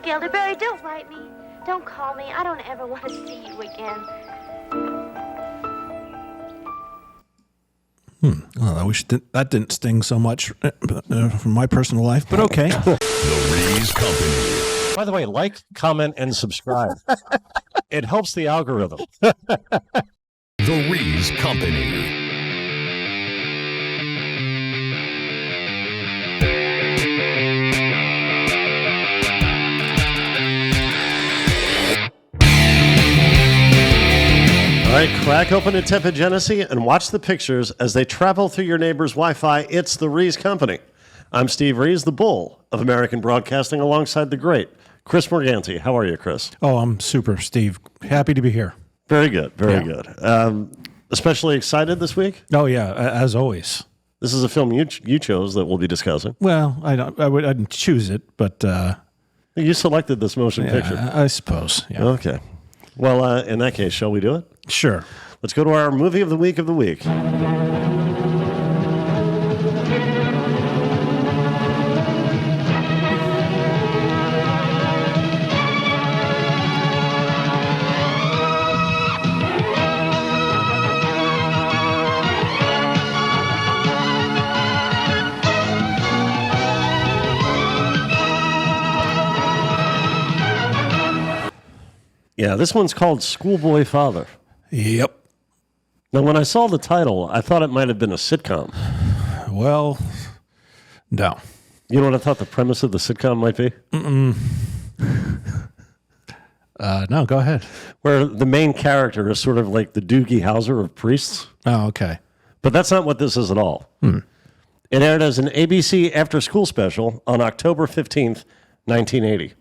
Look, Elderberry, don't write me. Don't call me. I don't ever want to see you again. Well, I wish that didn't sting so much from my personal life, but okay. The Rees Company. By the way, like, comment, and subscribe. It helps the algorithm. The Rees Company. All right, crack open a tepid Genesee and watch the pictures as they travel through your neighbor's Wi-Fi. It's the Rees Company. I'm Steve Rees, the bull of American broadcasting, alongside the great Chris Morganti. How are you, Chris? Oh, I'm super, Steve. Happy to be here. Very good, very good. Especially excited this week? Oh, yeah, as always. This is a film you chose that we'll be discussing. Well, I didn't choose it, but... You selected this motion picture. I suppose, yeah. Okay. Well, in that case, shall we do it? Sure. Let's go to our movie of the week of the week. Yeah, this one's called Schoolboy Father. Yep. Now, when I saw the title, I thought it might have been a sitcom. Well, no. You know what I thought the premise of the sitcom might be? No, go ahead. Where the main character is sort of like the Doogie Howser of priests. Oh, okay. But that's not what this is at all. It aired as an ABC Afterschool Special on October 15th, 1980.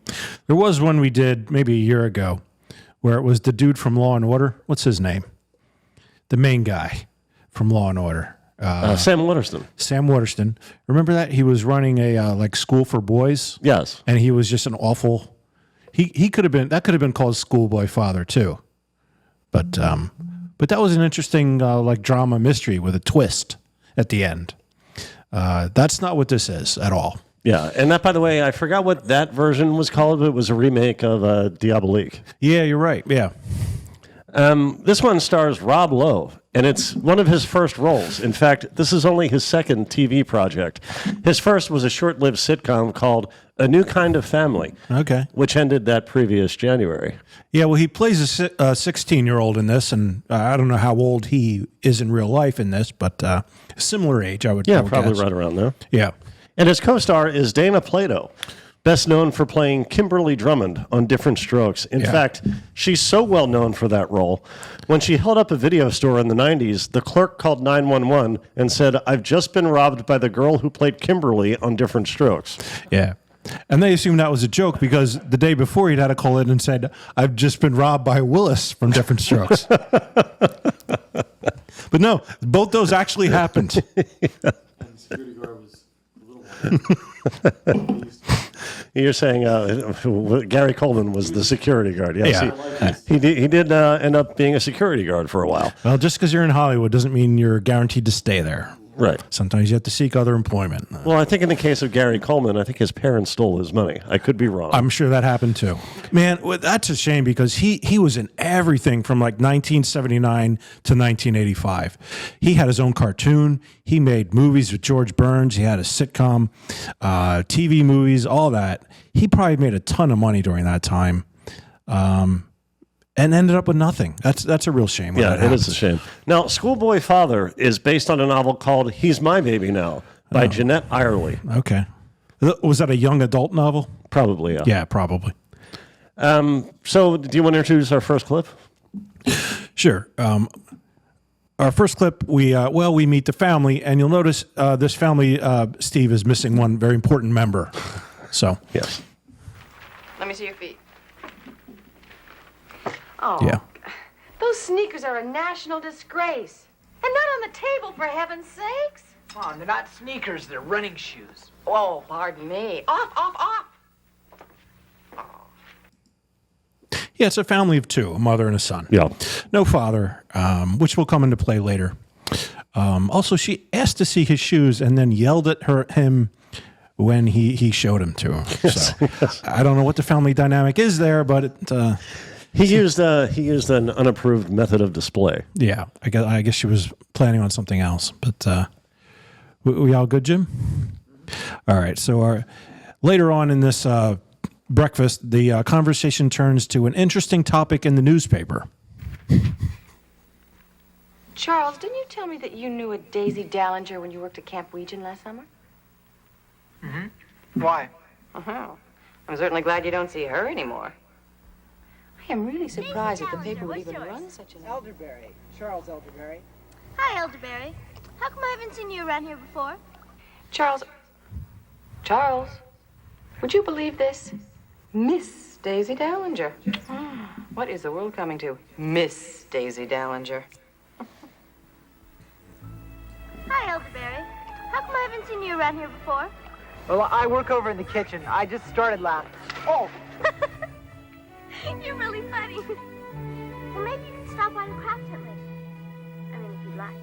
There was one we did maybe a year ago where it was the dude from Law and Order. What's his name? The main guy from Law and Order. Sam Waterston. Sam Waterston. Remember that? He was running a like school for boys. Yes. And he was just an awful... He could have been... That could have been called Schoolboy Father, too. But that was an interesting like drama mystery with a twist at the end. That's not what this is at all. Yeah, and that, by the way, I forgot what that version was called, but it was a remake of Diabolique. Yeah, you're right. Yeah. This one stars Rob Lowe, and it's one of his first roles. In fact, this is only his second TV project. His first was a short-lived sitcom called A New Kind of Family, Okay. which ended that previous January. Yeah, well, he plays a 16-year-old in this, and I don't know how old he is in real life in this, but similar age, I would Probably guess. right around there. Yeah. And his co-star is Dana Plato, best known for playing Kimberly Drummond on Different Strokes. In fact, she's so well known for that role. When she held up a video store in the 90s, the clerk called 911 and said, "I've just been robbed by the girl who played Kimberly on Different Strokes." Yeah. And they assumed that was a joke because the day before he'd had to call in and said, "I've just been robbed by Willis from Different Strokes." But no, both those actually happened. You're saying Gary Coleman was the security guard. Yes, he did end up being a security guard for a while. Well, just because you're in Hollywood doesn't mean you're guaranteed to stay there. Right. Sometimes you have to seek other employment. Well, I think in the case of Gary Coleman, I think his parents stole his money. I could be wrong. I'm sure that happened too. Man, that's a shame because he was in everything from like 1979 to 1985. He had his own cartoon. He made movies with George Burns. He had a sitcom, TV movies, all that. He probably made a ton of money during that time. And ended up with nothing. That's a real shame. Yeah, it is a shame. Now, Schoolboy Father is based on a novel called He's My Baby Now by Jeanette Irely. Okay. Was that a young adult novel? Probably, yeah. Yeah, probably. So, do you want to introduce our first clip? Sure. Our first clip, we meet the family, and you'll notice this family, Steve, is missing one very important member. So, yes. Let me see your feet. Oh, yeah. those sneakers are a national disgrace. And not on the table, for heaven's sakes. Come on, they're not sneakers, they're running shoes. Oh, pardon me. Off, off, off. Yeah, it's a family of two, a mother and a son. Yeah. No father, which will come into play later. Also, she asked to see his shoes and then yelled at him when he showed him to him. So I don't know what the family dynamic is there, but he used an unapproved method of display. Yeah, I guess she was planning on something else. But we all good, Jim? All right. So later on in this breakfast, the conversation turns to an interesting topic in the newspaper. Charles, didn't you tell me that you knew a Daisy Dallinger when you worked at Camp Weegan last summer? Mm-hmm. Why? Oh, I'm certainly glad you don't see her anymore. I am really surprised that the paper would even run such an... Elderberry. Charles Elderberry. Hi, Elderberry. How come I haven't seen you around here before? Charles, would you believe this? Miss Daisy Dallinger. What is the world coming to? Miss Daisy Dallinger. Hi, Elderberry. How come I haven't seen you around here before? Well, I work over in the kitchen. I just started laughing. Oh! You're really funny. Well, maybe you can stop by the craft hut later. I mean, if you'd like.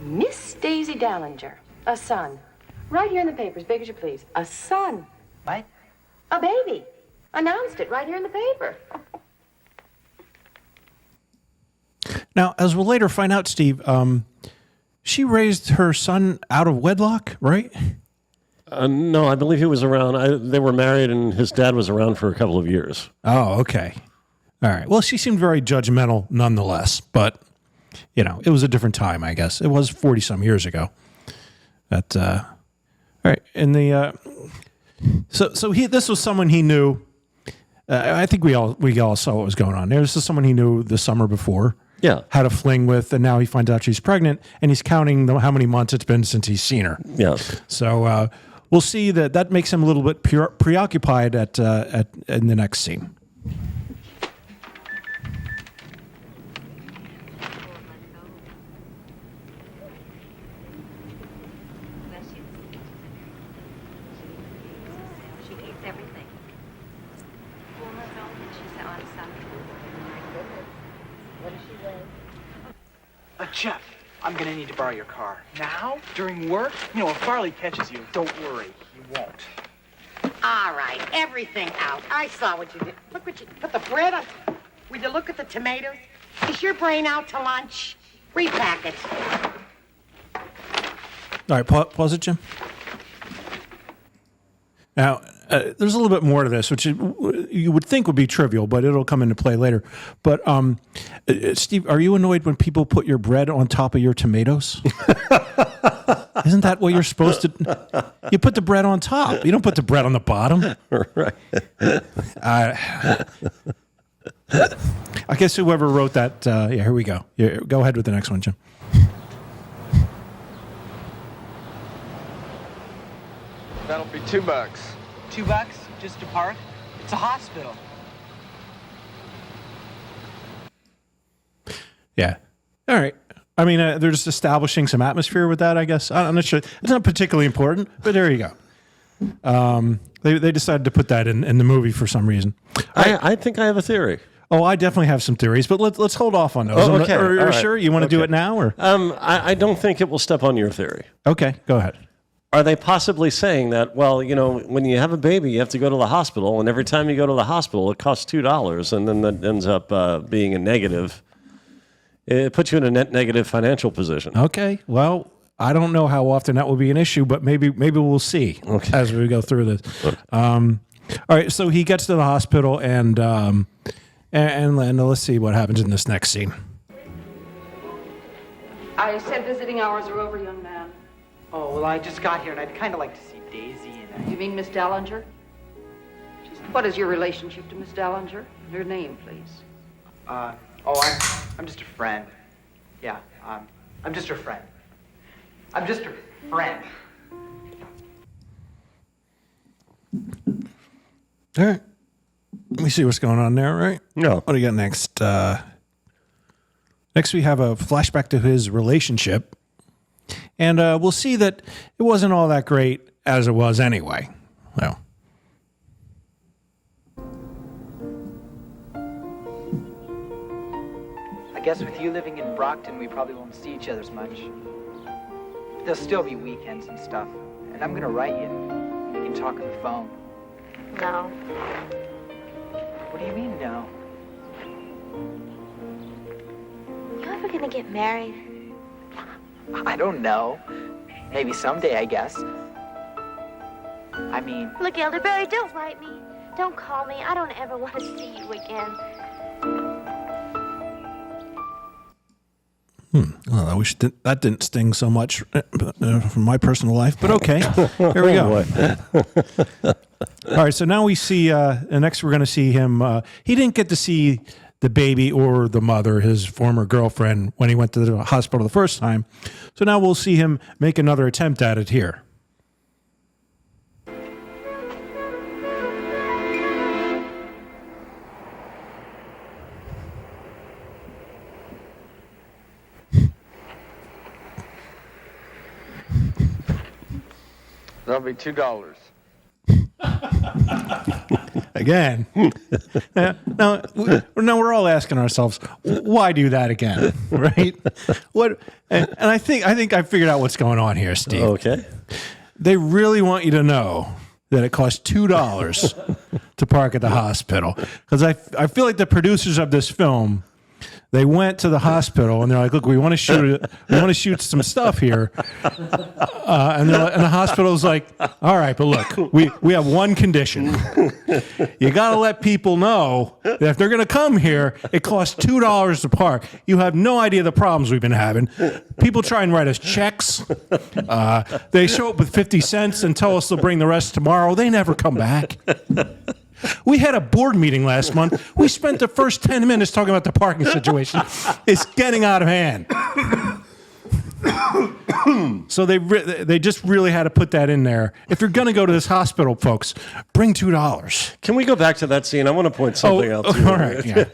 Miss Daisy Dallinger. A son. Right here in the paper, as big as you please. A son. What? A baby. Announced it right here in the paper. Now, as we'll later find out, Steve, she raised her son out of wedlock, right? No, I believe he was around. They were married, and his dad was around for a couple of years. Oh, okay. All right. Well, she seemed very judgmental nonetheless, but, it was a different time, I guess. It was 40-some years ago. But, all right. And this was someone he knew. I think we all saw what was going on there. This is someone he knew the summer before. Yeah. Had a fling with, and now he finds out she's pregnant, and he's counting how many months it's been since he's seen her. Yes. So we'll see that makes him a little bit preoccupied in the next scene. She eats everything. Jeff, I'm gonna need to borrow your car. Now? During work? If Farley catches you, don't worry, he won't. All right, everything out. I saw what you did. Look what you put the bread on. Would you look at the tomatoes? Is your brain out to lunch? Repack it. All right, pause it, Jim. Now, there's a little bit more to this, which you would think would be trivial, but it'll come into play later. But, Steve, are you annoyed when people put your bread on top of your tomatoes? Isn't that what you're supposed to? You put the bread on top. You don't put the bread on the bottom. Right. I guess whoever wrote that, here we go. Go ahead with the next one, Jim. That'll be $2. $2 just to park? It's a hospital. Yeah. All right. I mean, they're just establishing some atmosphere with that, I guess. I'm not sure. It's not particularly important, but there you go. They decided to put that in the movie for some reason. I think I have a theory. Oh, I definitely have some theories, but let's hold off on those. Oh, okay. Or All right. sure? You want to do it now? Or I don't think it will step on your theory. Okay, go ahead. Are they possibly saying that, well, when you have a baby, you have to go to the hospital, and every time you go to the hospital, it costs $2, and then that ends up being a negative. It puts you in a net negative financial position. Okay. Well, I don't know how often that will be an issue, but maybe we'll see as we go through this. Okay. All right. So he gets to the hospital, and let's see what happens in this next scene. I said visiting hours are over, young man. Oh, well, I just got here, and I'd kind of like to see Daisy and You mean Miss Dallinger? What is your relationship to Miss Dallinger? Her name, please. I'm just a friend. Yeah, I'm just her friend. I'm just her friend. All right. Let me see what's going on there, right? No. What do you got next? Next, we have a flashback to his relationship. And we'll see that it wasn't all that great as it was anyway. Well. guess with you living in Brockton, we probably won't see each other as much. There'll still be weekends and stuff. And I'm gonna write you. We can talk on the phone. No. What do you mean, no? You ever gonna get married? I don't know. Maybe someday, I guess. I mean... Look, Elderberry, don't write me. Don't call me. I don't ever want to see you again. Well, I wish that didn't sting so much from my personal life, but okay. Here we go. All right, so now we see, next we're going to see him. He didn't get to see the baby or the mother, his former girlfriend, when he went to the hospital the first time. So now we'll see him make another attempt at it here. That'll be $2. Again. Now we're all asking ourselves, why do that again, right? What? And I think I figured out what's going on here, Steve. Okay. They really want you to know that it costs $2 to park at the hospital, because I feel like the producers of this film, they went to the hospital and they're like, "Look, we want to shoot some stuff here," and the hospital's like, "All right, but look, we have one condition. You got to let people know that if they're going to come here, it costs $2 to park. You have no idea the problems we've been having. People try and write us checks. They show up with 50 cents and tell us they'll bring the rest tomorrow. They never come back." We had a board meeting last month. We spent the first 10 minutes talking about the parking situation. It's getting out of hand. So they just really had to put that in there. If you're going to go to this hospital, folks, bring $2. Can we go back to that scene? I want to point something out to you. All right, yeah.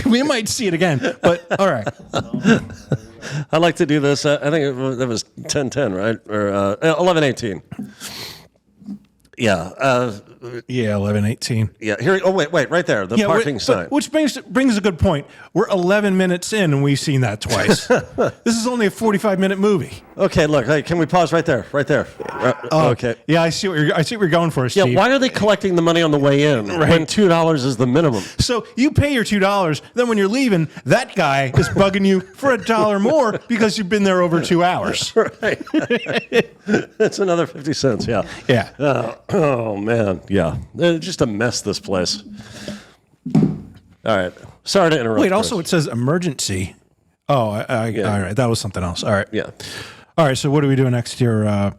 We might see it again, but all right. I like to do this. I think that was 10:10, right? Or 11:18. Yeah. Yeah, 11:18. Yeah. Here. Oh, wait, right there. The parking sign. Which brings a good point. We're 11 minutes in and we've seen that twice. This is only a 45-minute movie. Okay. Look. Hey, can we pause right there? Right there. Okay. Yeah, I see what you're going for, Steve. Yeah. Why are they collecting the money on the way in when $2 is the minimum? So you pay your $2. Then when you're leaving, that guy is bugging you for $1 more because you've been there over 2 hours. Right. That's another 50 cents. Yeah. Yeah. Oh man. Yeah. Just a mess, this place. All right. Sorry to interrupt. Wait, also Chris. it says emergency. Oh, Yeah. All right. That was something else. All right. Yeah. All right. So what are we doing next here?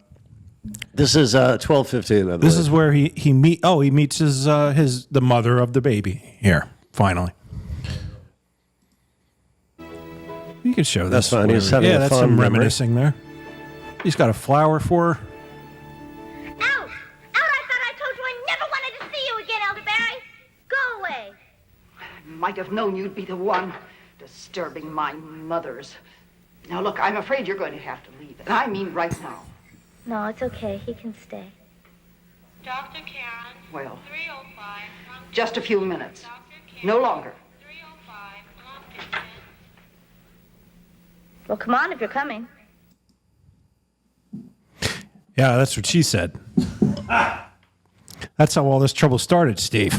This is 12:15. This is where he meets the mother of the baby here, finally. You can show this. That's fine. He's having a that's fond some memory. reminiscing there. He's got a flower for her. Out! I thought I told you I never wanted to see you again, Elderberry. Go away. Might have known you'd be the one disturbing my mother's. Now, look, I'm afraid you're going to have to leave. And I mean right now. No, it's okay. He can stay. Dr. Karen, Well, 305. just a few minutes. No longer. 305. Well, come on if you're coming. Yeah, that's what she said. That's how all this trouble started, Steve.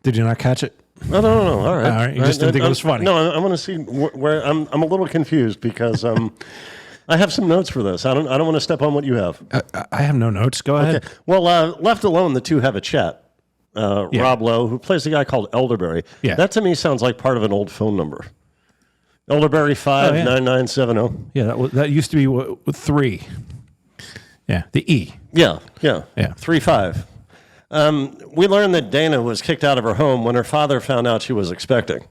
Did you not catch it? No. All right. All right. You just didn't think it was funny. No, I want to see where I'm a little confused because I have some notes for this. I don't want to step on what you have. I have no notes. Go ahead. Okay. Well, left alone, the two have a chat. Rob Lowe, who plays the guy called Elderberry. Yeah. That to me sounds like part of an old phone number. Elderberry 59970. Yeah, that used to be with 3. Yeah, the E. Yeah. 35. We learned that Dana was kicked out of her home when her father found out she was expecting.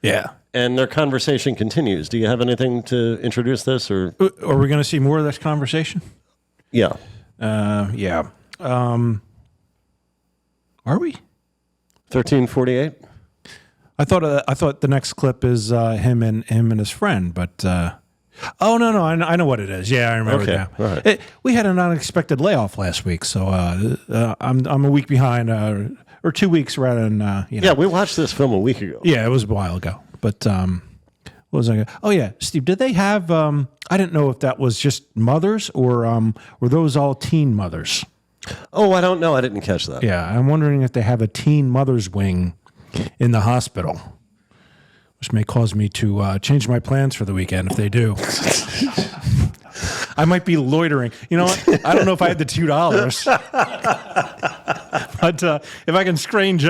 Yeah. And their conversation continues. Do you have anything to introduce this, or Are we going to see more of this conversation? Yeah. Yeah. Are we? 1348. I thought the next clip is him and his friend, but oh no, I know what it is. Yeah, I remember Okay, now. all right. We had an unexpected layoff last week, so I'm a week behind or 2 weeks rather than Yeah, we watched this film a week ago. Yeah, it was a while ago. But what was I? Oh yeah, Steve. Did they have? I didn't know if that was just mothers or were those all teen mothers? Oh, I don't know. I didn't catch that. Yeah, I'm wondering if they have a teen mothers wing in the hospital, which may cause me to change my plans for the weekend if they do. I might be loitering. You know what? I don't know if I had the $2, but if I can scrounge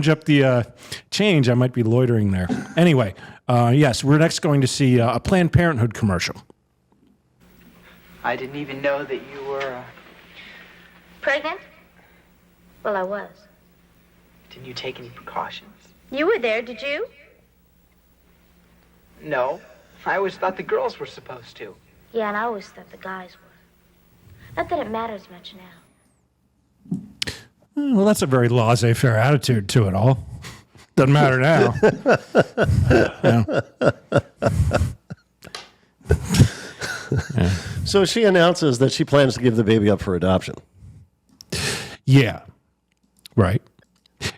up the change, I might be loitering there. Anyway, yes, we're next going to see a Planned Parenthood commercial. I didn't even know that you were... Pregnant? Well, I was. Didn't you take any precautions? You were there, did you? No. I always thought the girls were supposed to. Yeah, and I always thought the guys were. Not that it matters much now. Well, that's a very laissez-faire attitude to it all. Doesn't matter now. Yeah. So she announces that she plans to give the baby up for adoption. Yeah. Right.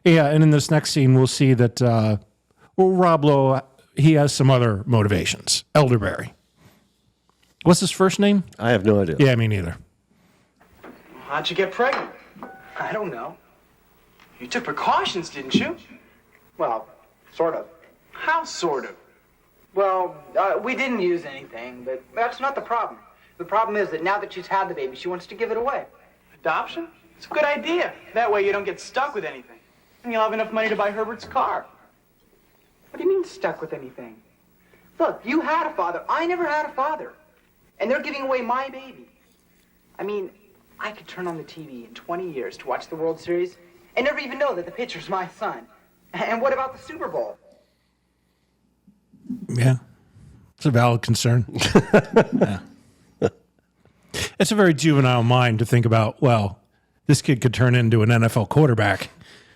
Yeah, and in this next scene, we'll see that Rob Lowe, he has some other motivations. Elderberry. What's his first name? I have no idea. Yeah, me neither. How'd you get pregnant? I don't know. You took precautions, didn't you? Well, sort of. How sort of? Well, we didn't use anything, but that's not the problem. The problem is that now that she's had the baby, she wants to give it away. Adoption? It's a good idea. That way you don't get stuck with anything. And you'll have enough money to buy Herbert's car. What do you mean stuck with anything? Look, you had a father. I never had a father. And they're giving away my baby. I mean, I could turn on the TV in 20 years to watch the World Series and never even know that the pitcher's my son. And what about the Super Bowl? Yeah. It's a valid concern. Yeah. It's a very juvenile mind to think about, well, this kid could turn into an NFL quarterback.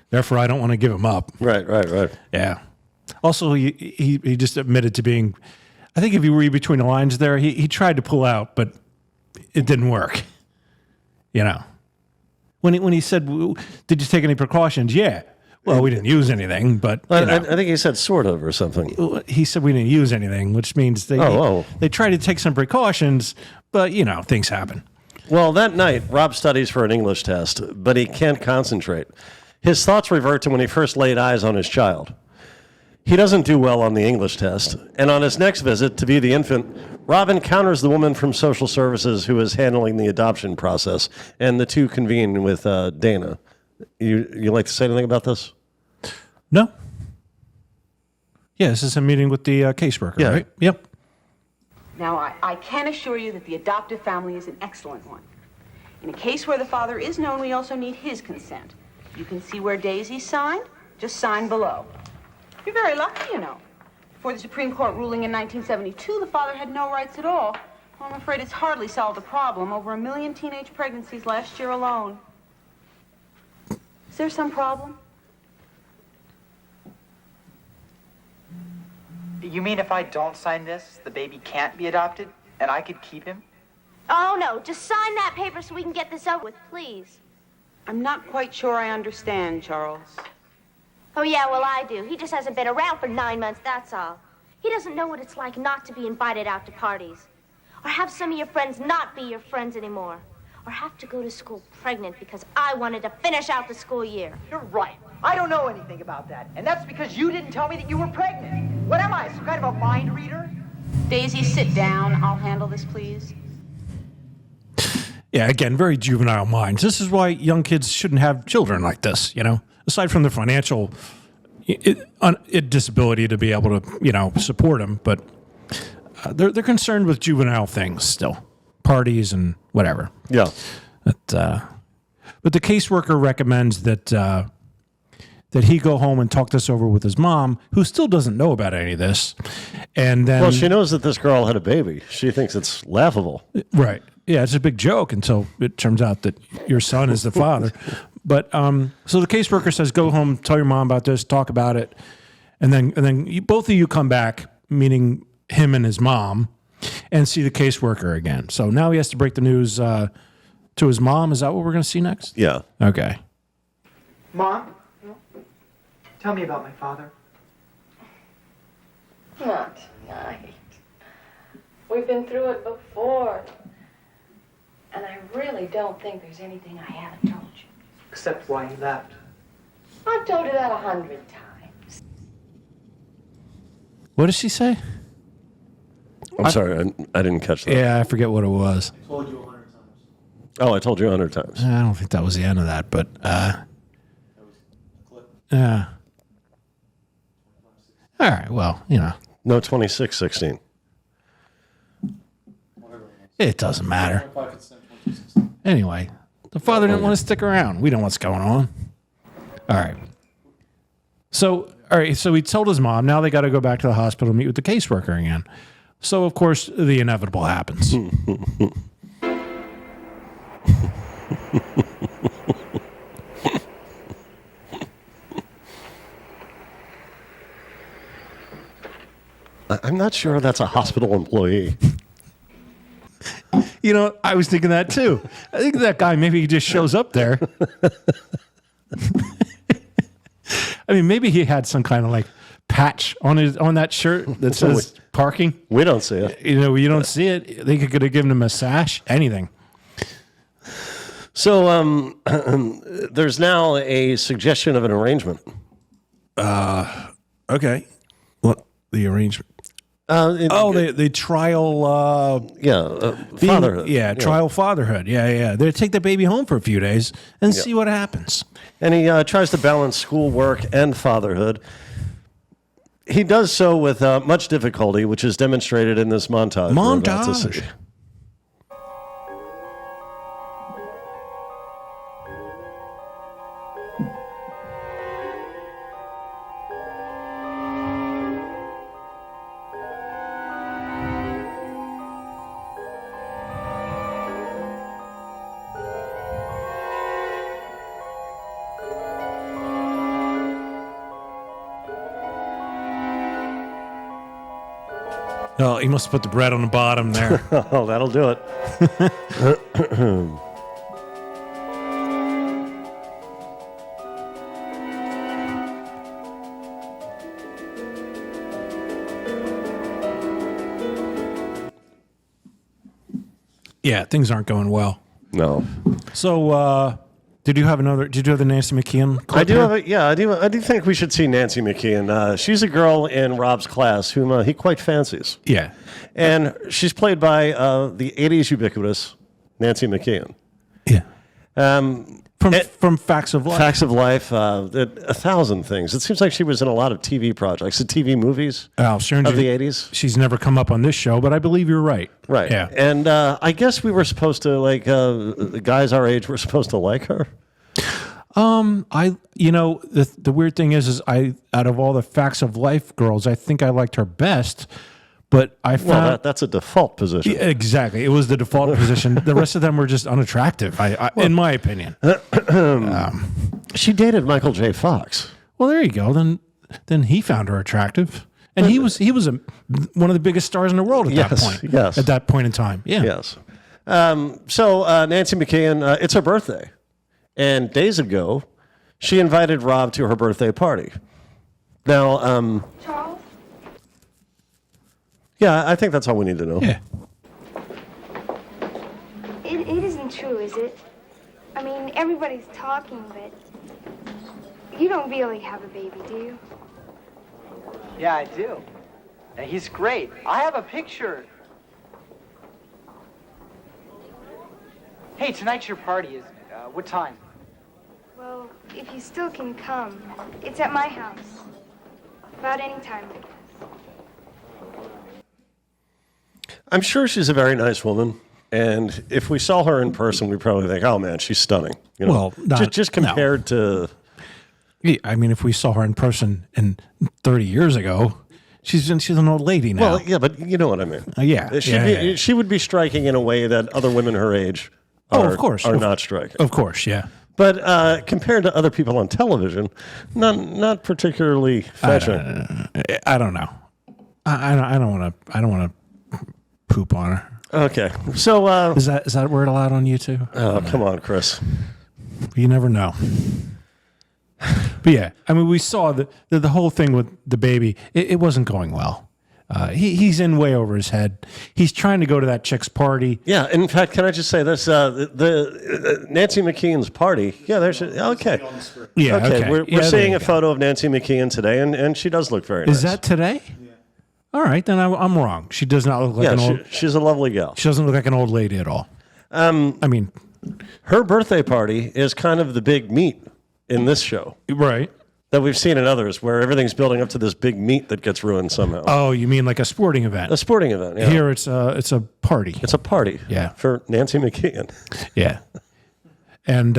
Therefore, I don't want to give him up. Right. Yeah. Also, he just admitted to being, I think if you read between the lines there, he tried to pull out, but it didn't work. You know, when he said, did you take any precautions? Yeah. Well, we didn't use anything, but I think he said sort of or something. He said we didn't use anything, which means they tried to take some precautions, but things happen. Well, that night, Rob studies for an English test, but he can't concentrate. His thoughts revert to when he first laid eyes on his child. He doesn't do well on the English test, and on his next visit to view the infant, Rob encounters the woman from social services who is handling the adoption process, and the two convene with Dana. You like to say anything about this? No. Yeah, this is a meeting with the caseworker, right? Yep. Now, I can assure you that the adoptive family is an excellent one. In a case where the father is known, we also need his consent. You can see where Daisy signed. Just sign below. You're very lucky, you know. Before the Supreme Court ruling in 1972, the father had no rights at all. Well, I'm afraid it's hardly solved the problem. Over 1 million teenage pregnancies last year alone. Is there some problem? You mean if I don't sign this, the baby can't be adopted, and I could keep him? Oh, no. Just sign that paper so we can get this over with, please. I'm not quite sure I understand, Charles. Oh, yeah, well, I do. He just hasn't been around for 9 months, that's all. He doesn't know what it's like not to be invited out to parties. Or have some of your friends not be your friends anymore. Or have to go to school pregnant because I wanted to finish out the school year. You're right. I don't know anything about that. And that's because you didn't tell me that you were pregnant. What am I, some kind of a mind reader? Daisy, sit down. I'll handle this, please. Yeah, again, very juvenile minds. This is why young kids shouldn't have children like this, aside from the financial disability to be able to, support them. But they're concerned with juvenile things still, parties and whatever. Yeah. But the caseworker recommends that he go home and talk this over with his mom, who still doesn't know about any of this. And then, well, she knows that this girl had a baby. She thinks it's laughable. Right. Yeah, it's a big joke until it turns out that your son is the father. But so the caseworker says, go home, tell your mom about this, talk about it. And then both of you come back, meaning him and his mom, and see the caseworker again. So now he has to break the news to his mom. Is that what we're going to see next? Yeah. Okay. Mom, Tell me about my father. Not tonight. We've been through it before. And I really don't think there's anything I haven't told you. Except why he left. I've told you that 100 times. What does she say? I'm sorry, I didn't catch that. Yeah, I forget what it was. I told you 100 times. Oh, I told you 100 times. I don't think that was the end of that, but That was a clip. yeah. All right, well, you know, No, 2616. it doesn't matter. Anyway, the father didn't want to stick around. We know what's going on. All right. So he told his mom. Now they got to go back to the hospital and meet with the caseworker again. So, of course, the inevitable happens. I'm not sure that's a hospital employee. You know, I was thinking that too. I think that guy, maybe he just shows up there. I mean, maybe he had some kind of like patch on that shirt that says parking. We don't see it. You know, you don't see it. They could have given him a sash, anything. So there's now a suggestion of an arrangement. Okay. What the arrangement? The trial. Fatherhood. Trial fatherhood. Yeah. They take the baby home for a few days and see what happens. And he tries to balance schoolwork and fatherhood. He does so with much difficulty, which is demonstrated in this montage. we're about to see. Oh, he must put the bread on the bottom there. Oh, that'll do it. Yeah, things aren't going well. No. So, did you have the Nancy McKeon clip I do here? have it. Yeah, I do think we should see Nancy McKeon. She's a girl in Rob's class whom he quite fancies. Yeah. And she's played by the 80s ubiquitous Nancy McKeon. Yeah. From Facts of Life. Facts of Life, 1,000 things. It seems like she was in a lot of TV projects, the TV movies of the 80s. She's never come up on this show, but I believe you're right. Right. Yeah. And I guess we were supposed to, like, the guys our age were supposed to like her. The weird thing is out of all the Facts of Life girls, I think I liked her best. But I found that's a default position. Yeah, exactly. It was the default position. The rest of them were just unattractive, in my opinion. She dated Michael J. Fox. Well, there you go. Then he found her attractive, and he was one of the biggest stars in the world at that point. Yes. At that point in time. Yeah. Yes. So Nancy McKeon, it's her birthday, and days ago, she invited Rob to her birthday party. Now, Charles? Yeah, I think that's all we need to know. Yeah. It isn't true, is it? I mean, everybody's talking, but you don't really have a baby, do you? Yeah, I do. And he's great. I have a picture. Hey, tonight's your party, isn't it? What time? Well, if you still can come, it's at my house. About any time, I guess. I'm sure she's a very nice woman, and if we saw her in person, we'd probably think, "Oh man, she's stunning." You know? Well, just compared to. I mean, if we saw her in person 30 years ago, she's an old lady now. Well, yeah, but you know what I mean. Yeah. She would be striking in a way that other women her age are not striking. Of course, yeah. But compared to other people on television, not particularly fetching. I don't know. I don't want to poop on her. Okay, so is that word allowed on YouTube? Oh, come on, Chris. You never know. But yeah, I mean, we saw the whole thing with the baby. It wasn't going well. He's in way over his head. He's trying to go to that chick's party. Yeah. In fact, can I just say this? The Nancy McKeon's party. Yeah, there's okay. Yeah. Okay. We're Yeah, seeing a photo of Nancy McKeon today, and she does look very nice. Is that today? Yeah. All right, then I'm wrong. She does not look like an old. She's a lovely gal. She doesn't look like an old lady at all. I mean, her birthday party is kind of the big meet in this show, right? That we've seen in others, where everything's building up to this big meet that gets ruined somehow. Oh, you mean like a sporting event? A sporting event. Yeah. Here, it's a party. It's a party. Yeah, for Nancy McKeon. Yeah, and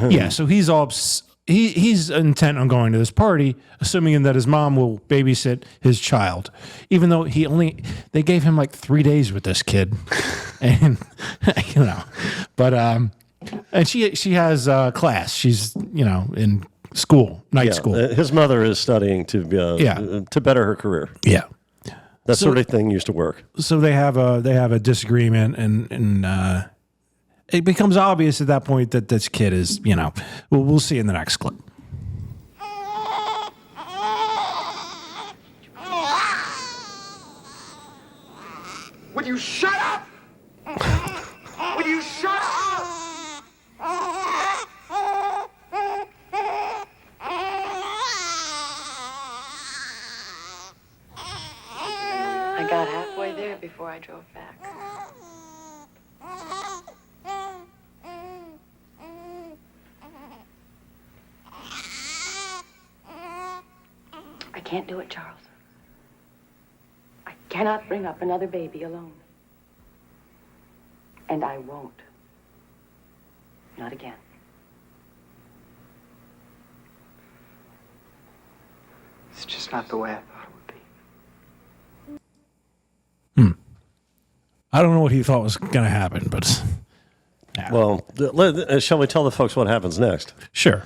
yeah. So he's all he's intent on going to this party, assuming that his mom will babysit his child, even though they gave him like 3 days with this kid, and but and she has class. She's in school, night school. His mother is studying to better her career. Yeah, that sort of thing used to work. So they have a disagreement, and it becomes obvious at that point that this kid is we'll see in the next clip. Would you shut up? Would you shut up? I got halfway there before I drove back. I can't do it, Charles. I cannot bring up another baby alone. And I won't. Not again. It's just not the way I thought it would be. I don't know what he thought was going to happen, but yeah. Well, shall we tell the folks what happens next? Sure.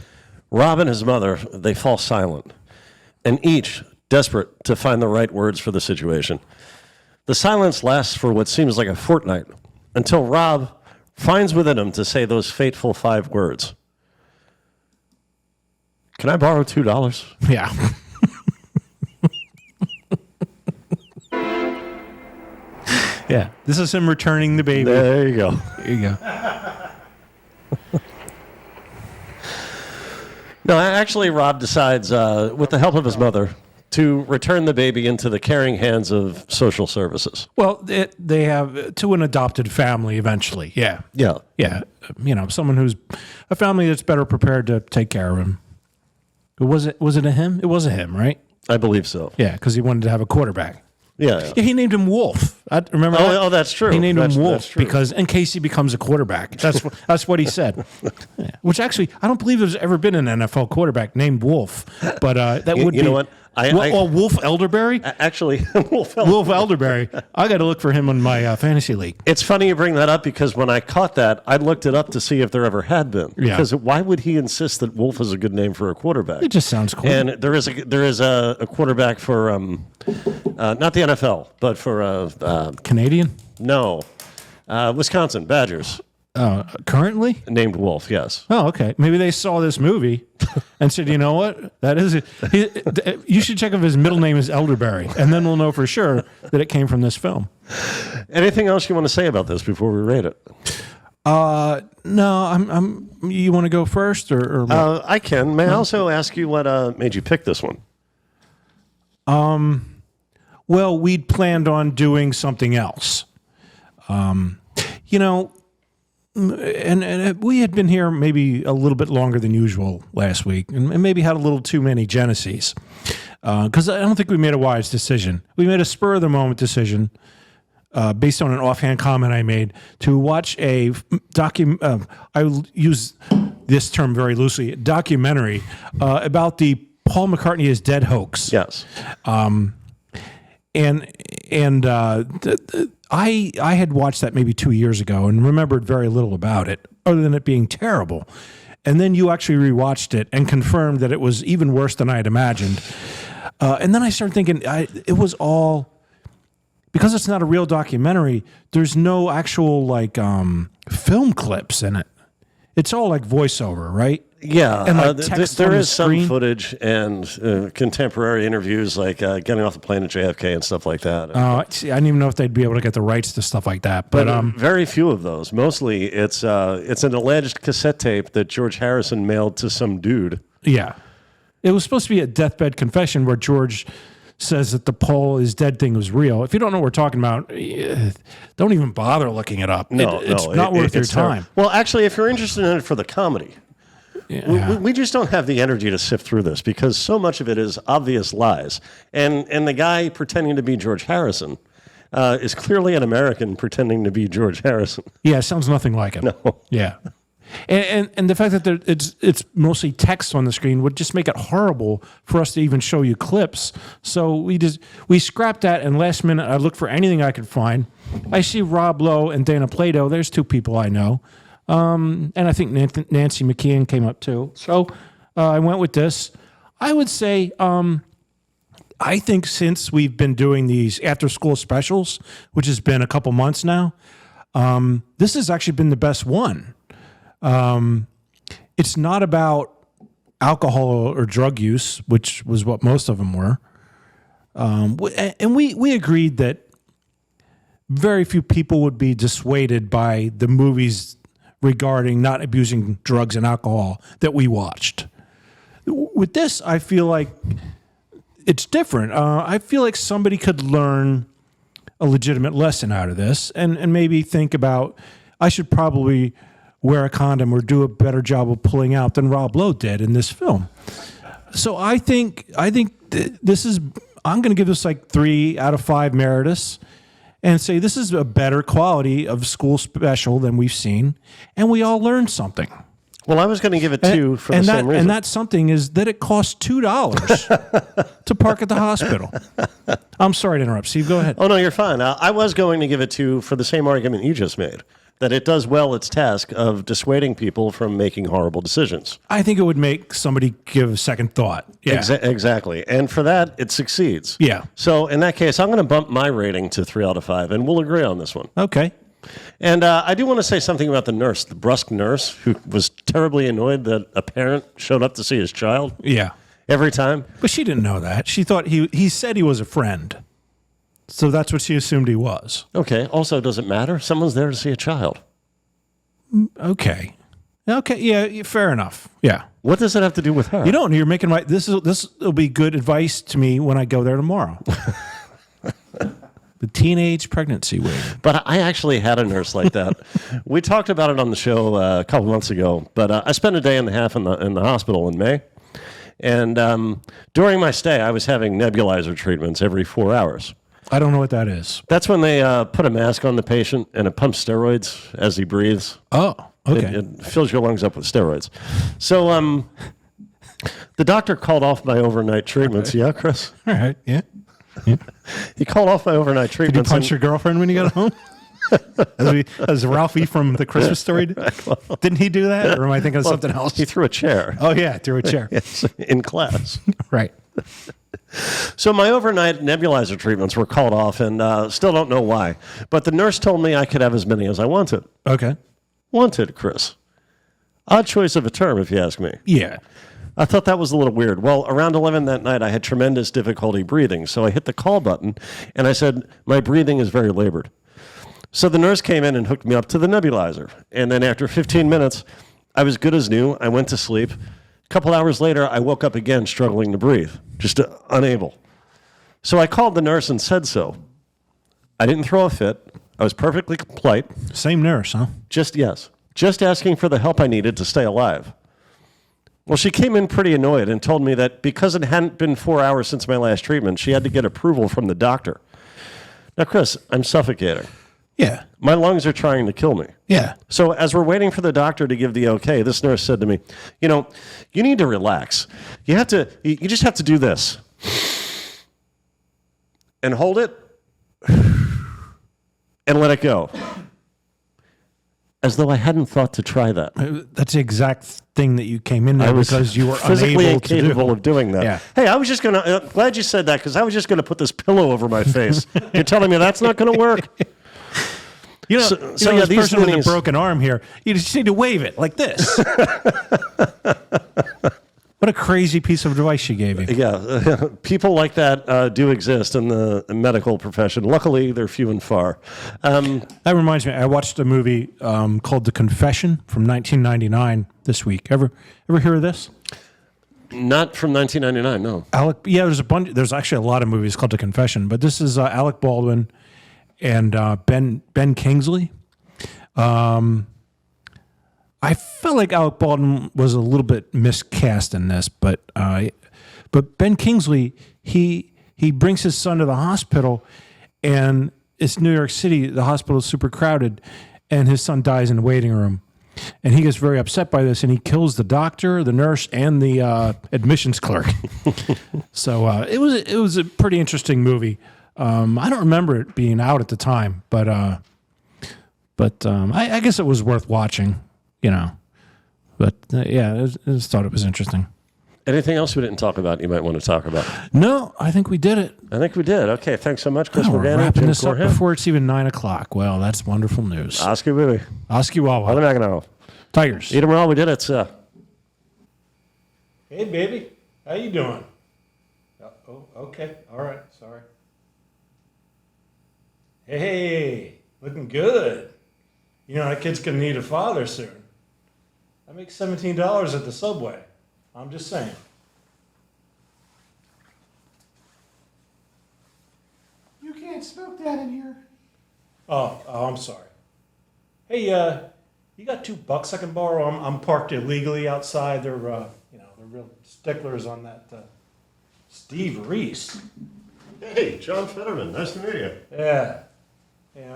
Rob and his mother, they fall silent, and each desperate to find the right words for the situation. The silence lasts for what seems like a fortnight, until Rob finds within him to say those fateful 5 words. Can I borrow $2? Yeah. Yeah, this is him returning the baby. There you go. There you go. No, actually, Rob decides, with the help of his mother, to return the baby into the caring hands of social services. Well, they have to an adopted family eventually. Yeah. Yeah. Yeah. Someone who's a family that's better prepared to take care of him. Was it a him? It was a him, right? I believe so. Yeah, because he wanted to have a quarterback. Yeah. He named him Wolf. Remember that? Oh, that's true. He named him Wolf that's true. because in case he becomes a quarterback. That's what he said. Yeah. Which actually, I don't believe there's ever been an NFL quarterback named Wolf. But that would be. You know what? Wolf Elderberry? Actually, Wolf Elderberry. I got to look for him in my fantasy league. It's funny you bring that up because when I caught that, I looked it up to see if there ever had been. Yeah. Because why would he insist that Wolf is a good name for a quarterback? It just sounds cool. And there is a quarterback for not the NFL, but for Canadian? No, Wisconsin Badgers. Currently? Named Wolf, yes. Oh, okay. Maybe they saw this movie and said, you know what? That is it. You should check if his middle name is Elderberry, and then we'll know for sure that it came from this film. Anything else you want to say about this before we rate it? No, you want to go first? Or I can. May I also ask you what made you pick this one? Well, we'd planned on doing something else. And we had been here maybe a little bit longer than usual last week, and maybe had a little too many Genesees. Because I don't think we made a wise decision. We made a spur-of-the-moment decision based on an offhand comment I made to watch a I use this term very loosely, documentary about the Paul McCartney is dead hoax. Yes. I had watched that maybe 2 years ago and remembered very little about it, other than it being terrible. And then you actually rewatched it and confirmed that it was even worse than I had imagined. And then I started thinking, it was all, because it's not a real documentary, there's no actual film clips in it. It's all like voiceover, right? Yeah, And, like, text there on the is some screen? footage and contemporary interviews, like getting off the plane at JFK and stuff like that. See, I didn't even know if they'd be able to get the rights to stuff like that. But But very few of those. Mostly, it's an alleged cassette tape that George Harrison mailed to some dude. yeah, it was supposed to be a deathbed confession where George says that the Paul is dead thing was real. If you don't know what we're talking about, don't even bother looking it up. It's not worth your time. Well, actually, if you're interested in it for the comedy, we just don't have the energy to sift through this because so much of it is obvious lies. And the guy pretending to be George Harrison is clearly an American pretending to be George Harrison. Yeah, it sounds nothing like him. No. Yeah. And the fact that it's mostly text on the screen would just make it horrible for us to even show you clips. So we scrapped that, and last minute I looked for anything I could find. I see Rob Lowe and Dana Plato. There's two people I know. And I think Nancy McKeon came up too. So I went with this. I would say I think since we've been doing these after-school specials, which has been a couple months now, this has actually been the best one. It's not about alcohol or drug use, which was what most of them were. And we agreed that very few people would be dissuaded by the movies regarding not abusing drugs and alcohol that we watched. With this, I feel like it's different. I feel like somebody could learn a legitimate lesson out of this and maybe think about, I should probably wear a condom or do a better job of pulling out than Rob Lowe did in this film. So I think this is, I'm going to give this like 3 out of 5 Meritus and say this is a better quality of school special than we've seen, and we all learned something. Well, I was going to give it 2 for the same reason. And that something is that it costs $2 to park at the hospital. I'm sorry to interrupt, Steve. Go ahead. Oh, no, you're fine. I was going to give it 2 for the same argument you just made, that it does well its task of dissuading people from making horrible decisions. I think it would make somebody give a second thought. Yeah. Exactly. And for that, it succeeds. Yeah. So in that case, I'm going to bump my rating to 3 out of 5, and we'll agree on this one. Okay. And I do want to say something about the nurse, the brusque nurse, who was terribly annoyed that a parent showed up to see his child. Yeah. Every time. But she didn't know that. She thought he said he was a friend. So that's what she assumed he was. Okay. Also, does it matter? Someone's there to see a child. Okay. Okay. Yeah. Fair enough. Yeah. What does it have to do with her? You don't. You're making right. This will be good advice to me when I go there tomorrow. The teenage pregnancy wing. But I actually had a nurse like that. We talked about it on the show a couple months ago. But I spent a day and a half in the hospital in May. And during my stay, I was having nebulizer treatments every 4 hours. I don't know what that is. That's when they put a mask on the patient and it pumps steroids as he breathes. Oh, okay. It fills your lungs up with steroids. So the doctor called off my overnight treatments. Okay. Yeah, Chris? All right, yeah. He called off my overnight treatments. Did you punch your girlfriend when you got home? as Ralphie from the Christmas Story did? Didn't he do that? Or am I thinking of something else? He threw a chair. Oh, yeah, threw a chair. In class. Right. So my overnight nebulizer treatments were called off, and still don't know why. But the nurse told me I could have as many as I wanted. Okay. Wanted, Chris. Odd choice of a term, if you ask me. Yeah. I thought that was a little weird. Well, around 11 that night, I had tremendous difficulty breathing, so I hit the call button, and I said, my breathing is very labored. So the nurse came in and hooked me up to the nebulizer, and then after 15 minutes, I was good as new. I went to sleep. A couple hours later, I woke up again struggling to breathe, just unable. So I called the nurse and said so. I didn't throw a fit. I was perfectly polite. Same nurse, huh? Just asking for the help I needed to stay alive. Well, she came in pretty annoyed and told me that because it hadn't been 4 hours since my last treatment, she had to get approval from the doctor. Now, Chris, I'm suffocating. Yeah. My lungs are trying to kill me. Yeah. So as we're waiting for the doctor to give the okay, this nurse said to me, you need to relax. You just have to do this. And hold it. And let it go. As though I hadn't thought to try that. That's the exact thing that you came in there because you were physically unable incapable of doing that. Yeah. Hey, I was just going to, glad you said that because I was just going to put this pillow over my face. You're telling me that's not going to work? You know, yeah, this these person with a loonies- broken arm here, you just need to wave it like this. What a crazy piece of advice she gave you. Yeah, people like that do exist in the medical profession. Luckily, they're few and far. That reminds me, I watched a movie called The Confession from 1999 this week. Ever hear of this? Not from 1999, no. There's actually a lot of movies called The Confession, but this is Alec Baldwin and Ben Kingsley. I felt like Alec Baldwin was a little bit miscast in this, but Ben Kingsley, he brings his son to the hospital, and it's New York City. The hospital is super crowded, and his son dies in the waiting room. And he gets very upset by this, and he kills the doctor, the nurse, and the admissions clerk. So it was a pretty interesting movie. I don't remember it being out at the time, but I guess it was worth watching, you know. But I just thought it was interesting. Anything else we didn't talk about you might want to talk about? No, I think we did it. I think we did. Okay, thanks so much, Chris We're Morgana. wrapping Jim this up Corham. before it's even 9 o'clock. Well, that's wonderful news. Oski Wiwi. Oski Wawa. Maganaro. Tigers. Eat 'em raw, we did it, sir. Hey, baby. How you doing? Oh, okay. All right. Sorry. Hey, looking good. You know, that kid's going to need a father soon. I make $17 at the Subway. I'm just saying. You can't smoke that in here. Oh, I'm sorry. Hey, you got $2 I can borrow? I'm parked illegally outside. They're real sticklers on that. Steve Reese. Hey, John Fetterman. Nice to meet you. Yeah,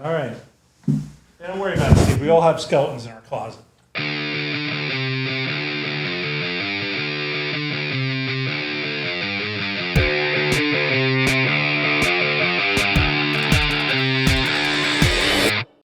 all right. Don't worry about it, Steve. We all have skeletons in our closet.